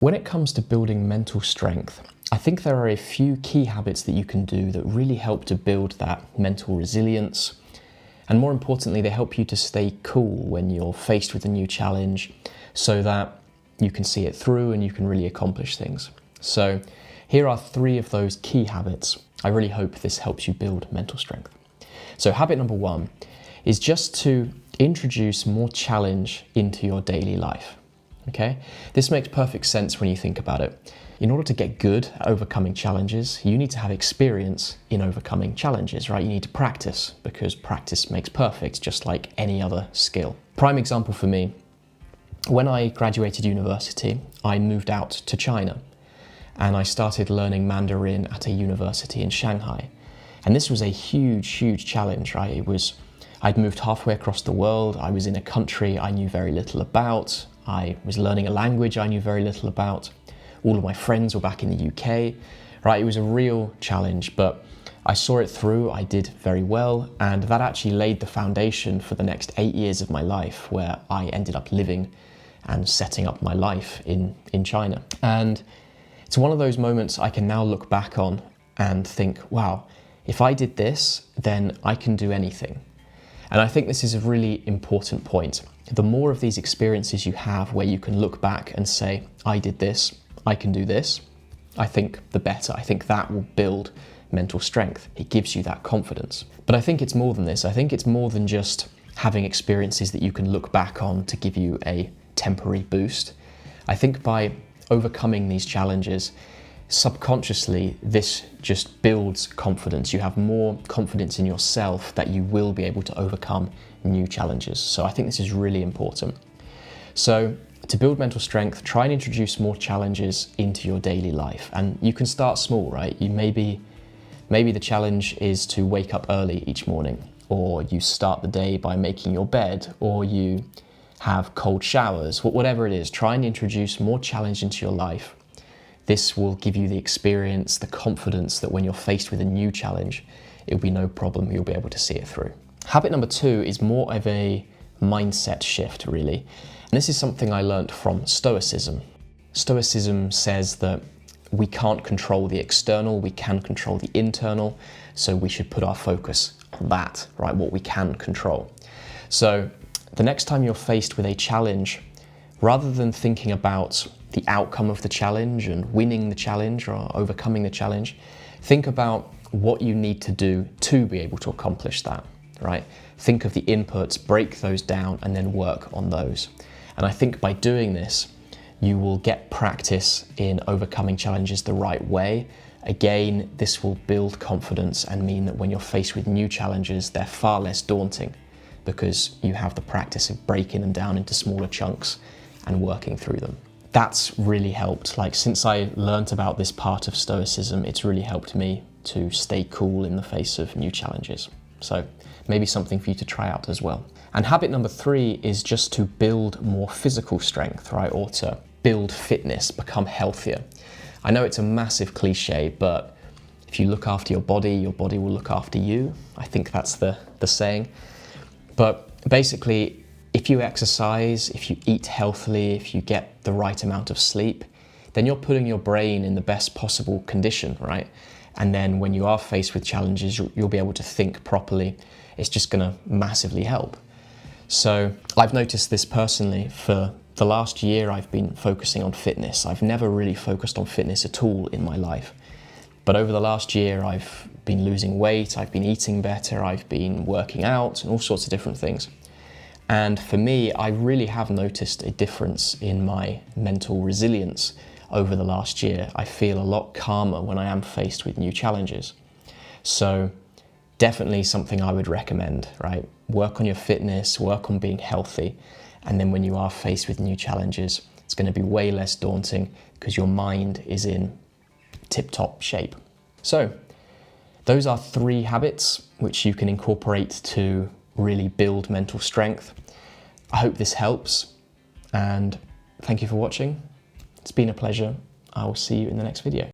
When it comes to building mental strength, I think there are a few key habits that you can do that really help to build that mental resilience. And more importantly, they help you to stay cool when you're faced with a new challenge so that you can see it through and you can really accomplish things. So here are 3 of those key habits. I really hope this helps you build mental strength. So habit number 1 is just to introduce more challenge into your daily life. Okay? This makes perfect sense when you think about it. In order to get good at overcoming challenges, you need to have experience in overcoming challenges, right? You need to practice, because practice makes perfect, just like any other skill. Prime example for me, when I graduated university, I moved out to China and I started learning Mandarin at a university in Shanghai. And this was a huge challenge, right? I'd moved halfway across the world. I was in a country I knew very little about. I was learning a language I knew very little about. All of my friends were back in the UK, right? It was a real challenge, but I saw it through, I did very well, and that actually laid the foundation for the next 8 years of my life, where I ended up living and setting up my life in China. And it's one of those moments I can now look back on and think, wow, if I did this, then I can do anything. And I think this is a really important point. The more of these experiences you have where you can look back and say, I did this, I can do this, I think the better. I think that will build mental strength. It gives you that confidence. But I think it's more than this. I think it's more than just having experiences that you can look back on to give you a temporary boost. I think by overcoming these challenges, subconsciously, this just builds confidence. You have more confidence in yourself that you will be able to overcome new challenges. So I think this is really important. So to build mental strength, try and introduce more challenges into your daily life. And you can start small, right? Maybe the challenge is to wake up early each morning, or you start the day by making your bed, or you have cold showers, whatever it is. Try and introduce more challenge into your life. This will give you the experience, the confidence that when you're faced with a new challenge, it'll be no problem, you'll be able to see it through. Habit number 2 is more of a mindset shift, really. And this is something I learned from Stoicism. Stoicism says that we can't control the external, we can control the internal, so we should put our focus on that, right? What we can control. So the next time you're faced with a challenge, rather than thinking about the outcome of the challenge and winning the challenge or overcoming the challenge, think about what you need to do to be able to accomplish that, right? Think of the inputs, break those down, and then work on those. And I think by doing this, you will get practice in overcoming challenges the right way. Again, this will build confidence and mean that when you're faced with new challenges, they're far less daunting because you have the practice of breaking them down into smaller chunks and working through them. That's really helped. Like, since I learnt about this part of Stoicism, it's really helped me to stay cool in the face of new challenges. So maybe something for you to try out as well. And habit number 3 is just to build more physical strength, right? Or to build fitness, become healthier. I know it's a massive cliche, but if you look after your body will look after you. I think that's the saying. But basically, if you exercise, if you eat healthily, if you get the right amount of sleep, then you're putting your brain in the best possible condition, right? And then when you are faced with challenges, you'll be able to think properly. It's just going to massively help. So I've noticed this personally. For the last year, I've been focusing on fitness. I've never really focused on fitness at all in my life. But over the last year, I've been losing weight, I've been eating better, I've been working out, and all sorts of different things. And for me, I really have noticed a difference in my mental resilience over the last year. I feel a lot calmer when I am faced with new challenges. So definitely something I would recommend, right? Work on your fitness, work on being healthy. And then when you are faced with new challenges, it's going to be way less daunting because your mind is in tip-top shape. So those are 3 habits which you can incorporate to really build mental strength. I hope this helps, and thank you for watching. It's been a pleasure. I will see you in the next video.